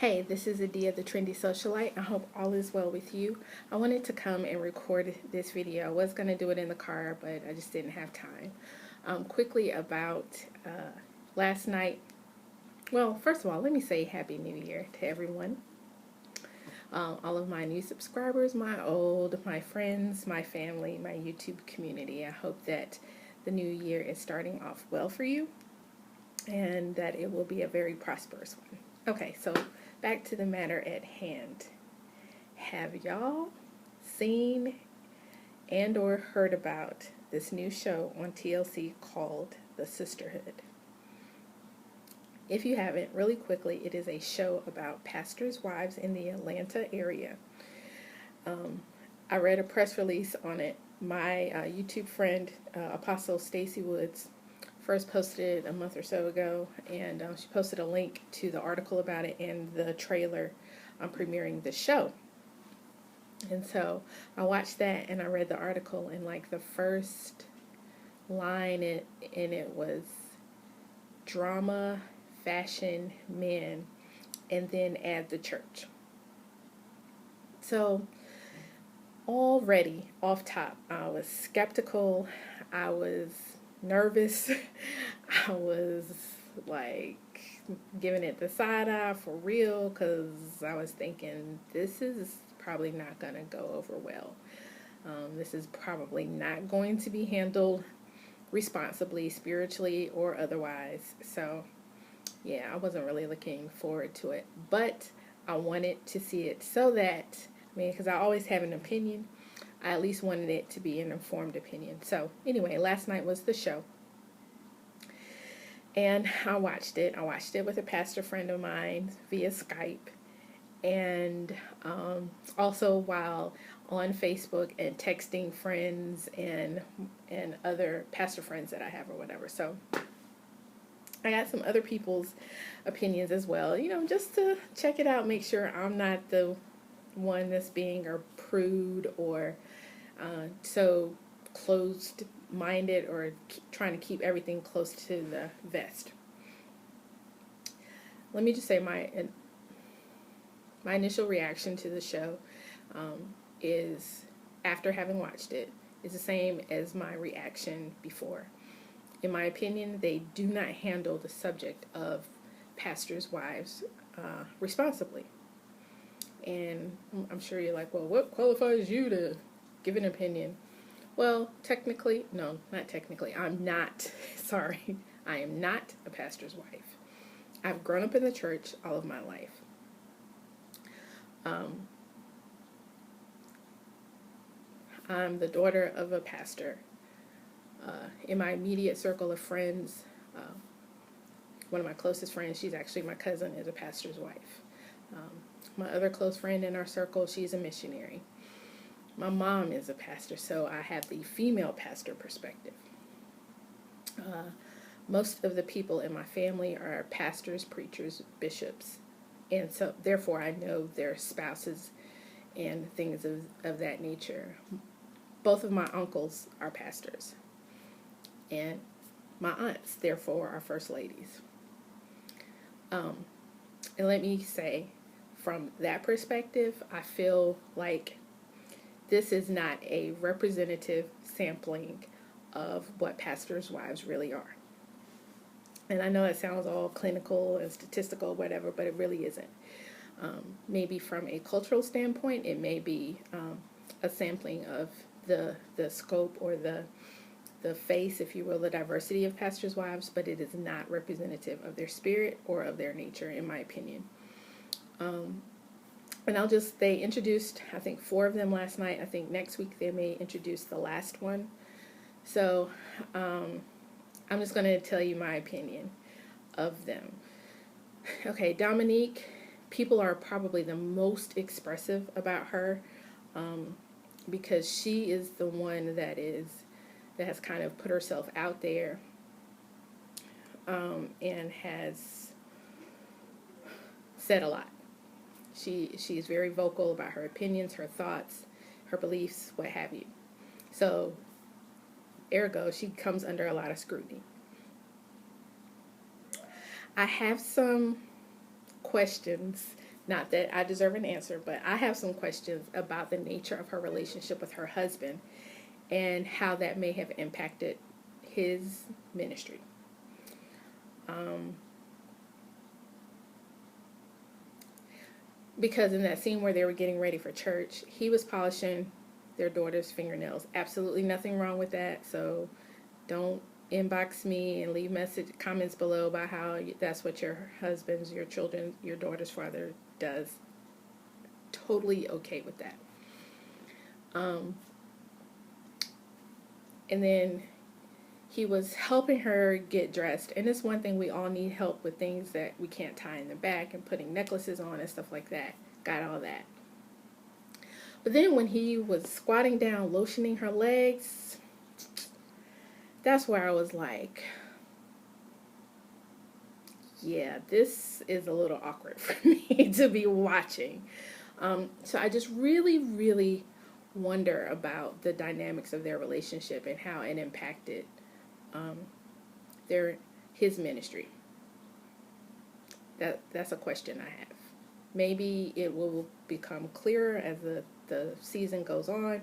Hey, this is Adeea, the Trendy Socialite. I hope all is well with you. I wanted to come and record this video. I was going to do it in the car, but I just didn't have time. Quickly about last night. Well, first of all, let me say Happy New Year to everyone. All of my new subscribers, my old, my friends, my family, my YouTube community. I hope that the new year is starting off well for you and that it will be a very prosperous one. Okay, so back to the matter at hand. Have y'all seen and or heard about this new show on TLC called The Sisterhood? If you haven't, really quickly, it is a show about pastors' wives in the Atlanta area. I read a press release on it. My YouTube friend, Apostle Stacey Woods, first posted it a month or so ago, and she posted a link to the article about it and the trailer on premiering the show. And so I watched that and I read the article, and like the first line in it was drama, fashion, men, and then add the church. So already off top, I was skeptical, I was nervous, I was like giving it the side eye for real, because I was thinking this is probably not going to go over well. This is probably not going to be handled responsibly, spiritually or otherwise. So yeah, I wasn't really looking forward to it, but I wanted to see it so that, because I always have an opinion, I at least wanted it to be an informed opinion. So anyway, last night was the show, and I watched it. I watched it with a pastor friend of mine via Skype, and also while on Facebook and texting friends and other pastor friends that I have or whatever. So I got some other people's opinions as well, just to check it out, make sure I'm not the one that's being a prude or so closed-minded or trying to keep everything close to the vest. Let me just say my initial reaction to the show is, after having watched it, is the same as my reaction before. In my opinion, they do not handle the subject of pastors' wives responsibly. And I'm sure you're like, well, what qualifies you to give an opinion? Well, technically, no, not technically. I'm not, sorry, I am not a pastor's wife. I've grown up in the church all of my life. I'm the daughter of a pastor. In my immediate circle of friends, one of my closest friends, she's actually my cousin, is a pastor's wife. My other close friend in our circle, she's a missionary. My mom is a pastor, so I have the female pastor perspective. Most of the people in my family are pastors, preachers, bishops, and so therefore I know their spouses and things of that nature. Both of my uncles are pastors, and my aunts, therefore, are first ladies. And let me say, from that perspective, I feel like this is not a representative sampling of what pastors' wives really are. And I know it sounds all clinical and statistical, whatever, but it really isn't. Maybe from a cultural standpoint, it may be a sampling of the scope or the face, if you will, the diversity of pastors' wives, but it is not representative of their spirit or of their nature, in my opinion. And they introduced, I think, 4 of them last night. I think next week they may introduce the last one. So I'm just going to tell you my opinion of them. Okay, Dominique, people are probably the most expressive about her because she is the one that has kind of put herself out there and has said a lot. She is very vocal about her opinions, her thoughts, her beliefs, what have you. So, ergo, she comes under a lot of scrutiny. I have some questions Not that I deserve an answer, but I have some questions about the nature of her relationship with her husband and how that may have impacted his ministry. Because in that scene where they were getting ready for church, he was polishing their daughter's fingernails. Absolutely nothing wrong with that. So don't inbox me and leave comments below about how that's what your husband's, your children, your daughter's father does. Totally okay with that. And then he was helping her get dressed. And it's one thing, we all need help with things that we can't tie in the back and putting necklaces on and stuff like that. Got all that. But then when he was squatting down, lotioning her legs, that's where I was like, yeah, this is a little awkward for me to be watching. So I just really, really wonder about the dynamics of their relationship and how it impacted his ministry. That's a question I have. Maybe it will become clearer as the season goes on,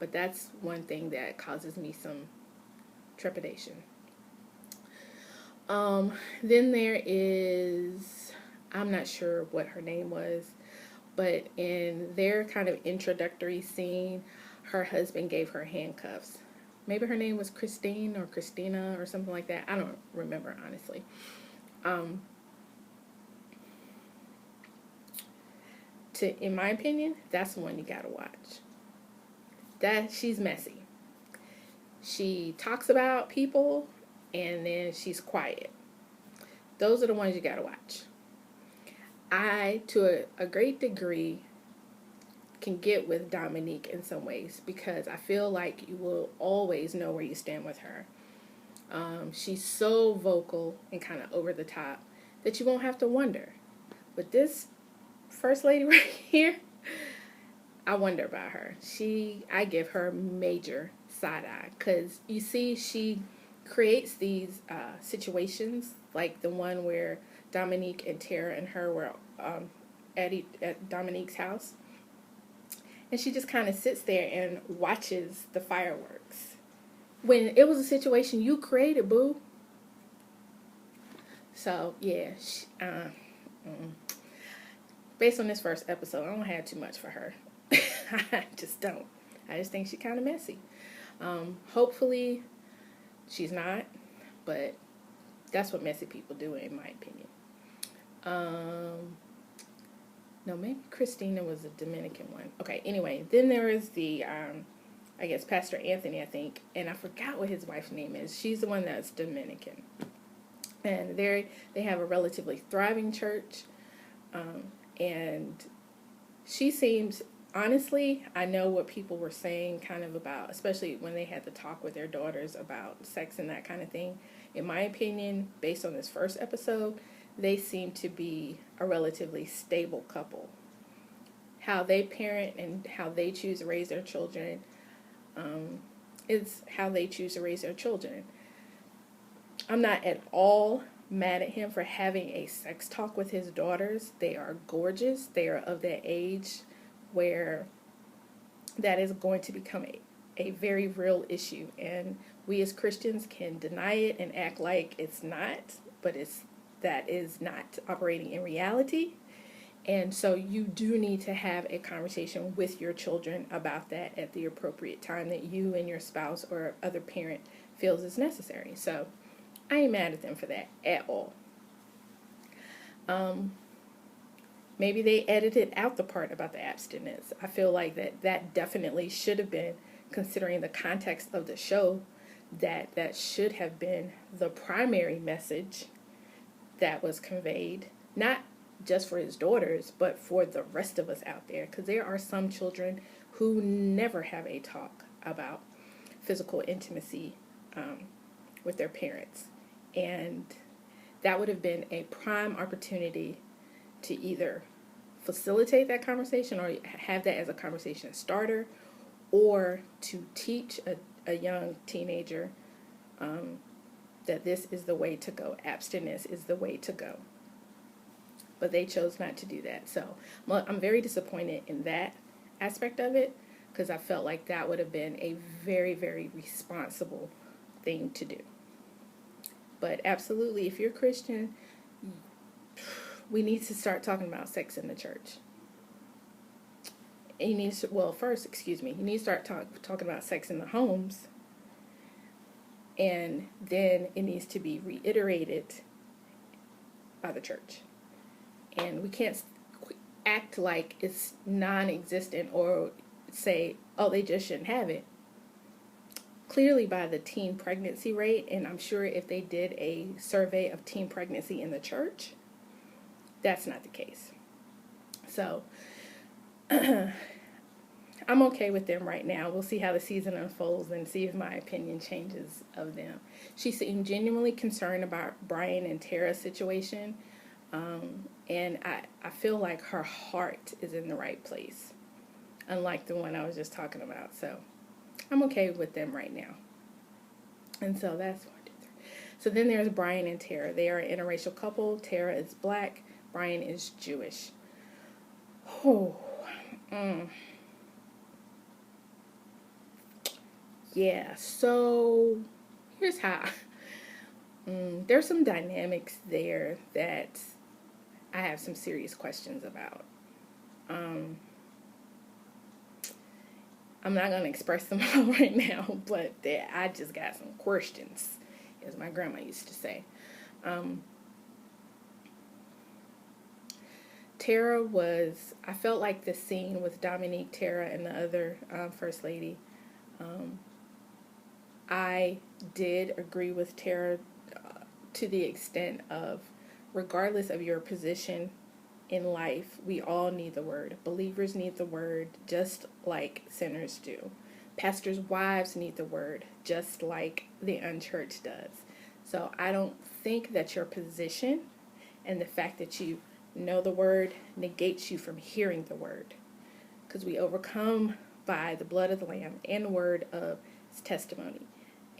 but that's one thing that causes me some trepidation. Then there is, I'm not sure what her name was, but in their kind of introductory scene, her husband gave her handcuffs. Maybe her name was Christine or Christina or something like that. I don't remember, honestly. In my opinion, that's the one you gotta watch. She's messy. She talks about people and then she's quiet. Those are the ones you gotta watch. I, to a great degree, can get with Dominique in some ways because I feel like you will always know where you stand with her. She's so vocal and kind of over the top that you won't have to wonder. But this first lady right here, I wonder about her. I give her major side eye because you see, she creates these situations like the one where Dominique and Tara and her were at Dominique's house. And she just kind of sits there and watches the fireworks. When it was a situation you created, boo. So, yeah. Based on this first episode, I don't have too much for her. I just don't. I just think she's kind of messy. Hopefully, she's not. But that's what messy people do, in my opinion. No, maybe Christina was a Dominican one. Okay, anyway, then there is the, I guess, Pastor Anthony, I think, and I forgot what his wife's name is. She's the one that's Dominican. And they have a relatively thriving church, and she seems, honestly, I know what people were saying kind of about, especially when they had to talk with their daughters about sex and that kind of thing. In my opinion, based on this first episode, they seem to be a relatively stable couple. How they parent and how they choose to raise their children is how they choose to raise their children. I'm not at all mad at him for having a sex talk with his daughters. They are gorgeous. They are of that age where that is going to become a very real issue. And we as Christians can deny it and act like it's not, but that is not operating in reality. And so you do need to have a conversation with your children about that at the appropriate time that you and your spouse or other parent feels is necessary. So I ain't mad at them for that at all. Maybe they edited out the part about the abstinence. I feel like that definitely should have been, considering the context of the show, that should have been the primary message that was conveyed, not just for his daughters, but for the rest of us out there, because there are some children who never have a talk about physical intimacy with their parents, and that would have been a prime opportunity to either facilitate that conversation or have that as a conversation starter, or to teach a young teenager that this is the way to go. Abstinence is the way to go. but they chose not to do that. So I'm very disappointed in that aspect of it, because I felt like that would have been a very, very responsible thing to do. But absolutely, if you're Christian, we need to start talking about sex in the church. And you need to, well, first, excuse me, you need to start talking about sex in the homes, and then it needs to be reiterated by the church. And we can't act like it's non-existent or say, oh, they just shouldn't have it. Clearly by the teen pregnancy rate, and I'm sure if they did a survey of teen pregnancy in the church, that's not the case. So I'm okay with them right now. We'll see how the season unfolds and see if my opinion changes of them. She seemed genuinely concerned about Brian and Tara's situation, and I feel like her heart is in the right place, unlike the one I was just talking about. So I'm okay with them right now. And so that's 1, 2, 3. So then there's Brian and Tara. They are an interracial couple. Tara is black. Brian is Jewish. Oh, yeah, so here's how. There's some dynamics there that I have some serious questions about. I'm not going to express them all right now, but I just got some questions, as my grandma used to say. Tara was, I felt like the scene with Dominique, Tara, and the other First Lady, I did agree with Tara to the extent of, regardless of your position in life, we all need the word. Believers need the word just like sinners do. Pastors' wives need the word just like the unchurched does. So I don't think that your position and the fact that you know the word negates you from hearing the word. Because we overcome by the blood of the Lamb and the word of his testimony.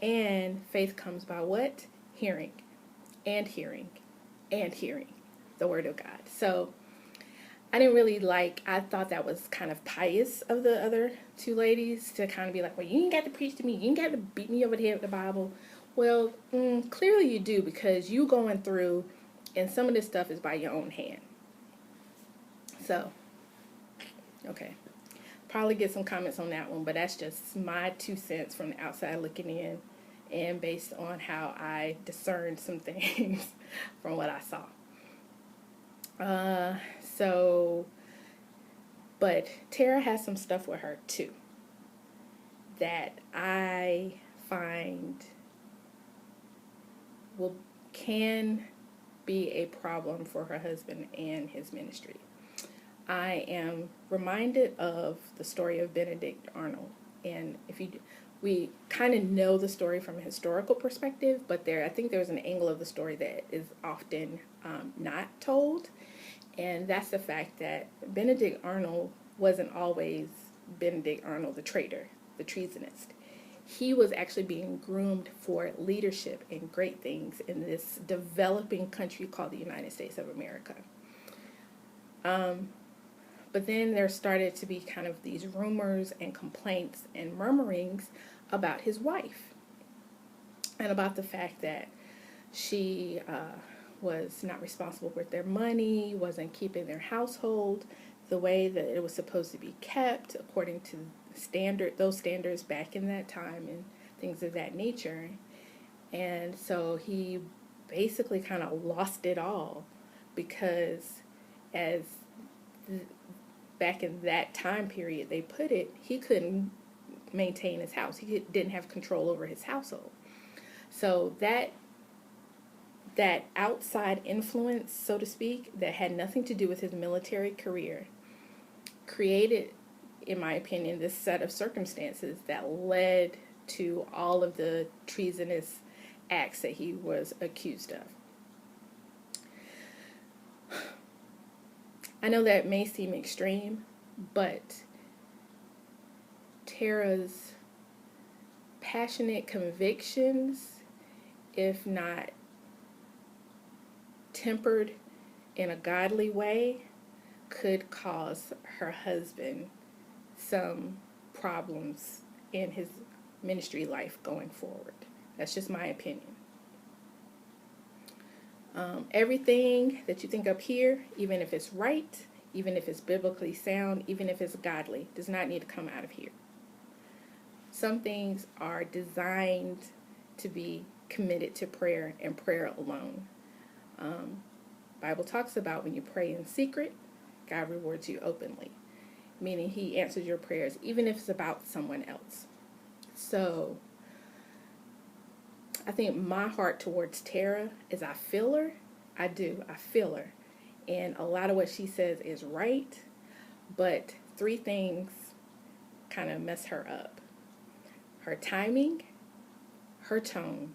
And faith comes by what? Hearing. And hearing. And hearing the word of God. So I didn't really I thought that was kind of pious of the other two ladies to kind of be like, well, you ain't got to preach to me. You ain't got to beat me over the head with the Bible. Well, clearly you do, because you going through, and some of this stuff is by your own hand. So, okay. Probably get some comments on that one, but that's just my 2 cents from the outside looking in, and based on how I discerned some things from what I saw. But Tara has some stuff with her too that I find can be a problem for her husband and his ministry. I am reminded of the story of Benedict Arnold, and we kind of know the story from a historical perspective, but I think there's an angle of the story that is often not told, and that's the fact that Benedict Arnold wasn't always Benedict Arnold the traitor, the treasonist. He was actually being groomed for leadership and great things in this developing country called the United States of America. But then there started to be kind of these rumors and complaints and murmurings about his wife, and about the fact that she was not responsible with their money, wasn't keeping their household the way that it was supposed to be kept according to those standards back in that time and things of that nature. And so he basically kind of lost it all, because as back in that time period they put it, he couldn't maintain his house. He didn't have control over his household. So that outside influence, so to speak, that had nothing to do with his military career, created, in my opinion, this set of circumstances that led to all of the treasonous acts that he was accused of. I know that may seem extreme, but Tara's passionate convictions, if not tempered in a godly way could cause her husband some problems in his ministry life going forward. That's just my opinion. Everything that you think up here, even if it's right, even if it's biblically sound, even if it's godly, does not need to come out of here. Some things are designed to be committed to prayer and prayer alone. Bible talks about when you pray in secret, God rewards you openly, meaning he answers your prayers, even if it's about someone else. So I think my heart towards Tara is I feel her. I do. I feel her. And a lot of what she says is right, but three things kind of mess her up. Her timing, her tone,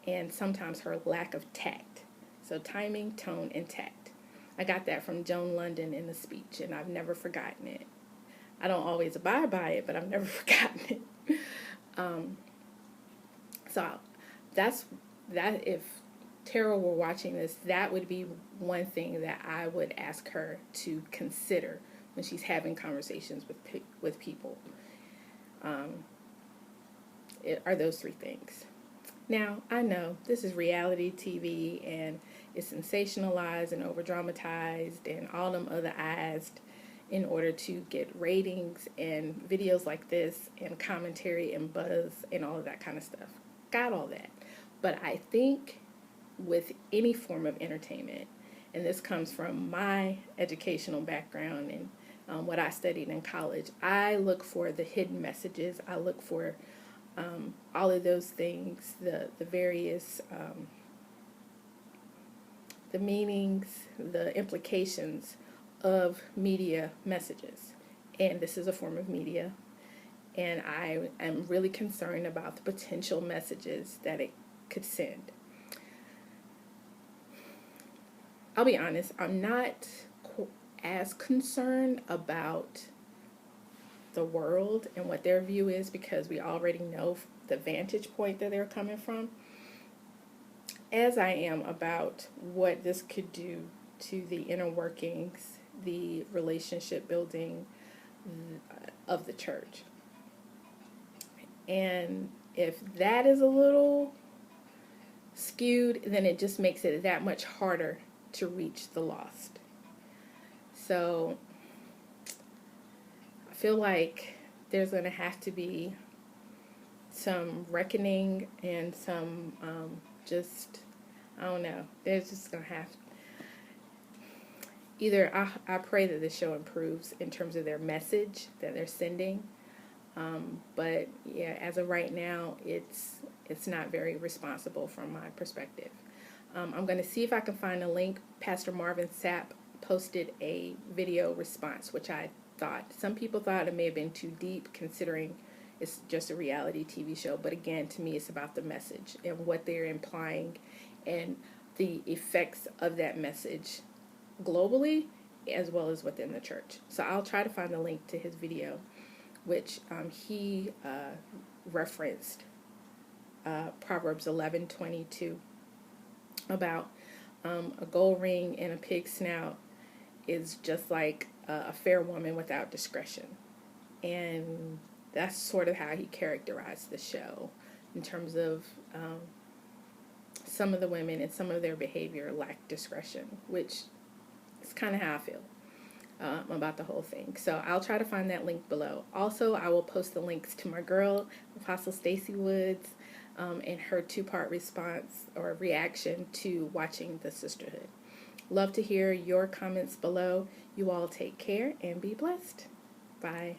and sometimes her lack of tact. So timing, tone, and tact. I got that from Joan London in the speech, and I've never forgotten it. I don't always abide by it, but I've never forgotten it. So that's that. If Tara were watching this, that would be one thing that I would ask her to consider when she's having conversations with people. Are those three things. Now, I know this is reality TV, and it's sensationalized and over-dramatized and all them other eyes in order to get ratings and videos like this and commentary and buzz and all of that kind of stuff. Got all that. But I think with any form of entertainment, and this comes from my educational background and what I studied in college, I look for the hidden messages. I look for all of those things, the various, the meanings, the implications of media messages. And this is a form of media. And I am really concerned about the potential messages that it could send. I'll be honest, I'm not as concerned about the world and what their view is, because we already know the vantage point that they're coming from, as I am about what this could do to the inner workings, the relationship building of the church. And if that is a little skewed, then it just makes it that much harder to reach the lost. So I feel like there's going to have to be some reckoning and some I don't know, there's just going to have either I pray that the show improves in terms of their message that they're sending, but yeah, as of right now, it's not very responsible from my perspective. I'm going to see if I can find a link. Pastor Marvin Sapp posted a video response, which I thought, some people thought it may have been too deep considering it's just a reality TV show. But again, to me, it's about the message and what they're implying and the effects of that message globally as well as within the church. So I'll try to find the link to his video, which he referenced Proverbs 11:22 about a gold ring and a pig's snout is just like a fair woman without discretion. And that's sort of how he characterized the show in terms of some of the women and some of their behavior lack discretion, which is kind of how I feel about the whole thing. So I'll try to find that link below. Also, I will post the links to my girl, Apostle Stacey Woods, and her 2-part response or reaction to watching the Sisterhood. Love to hear your comments below. You all take care and be blessed. Bye.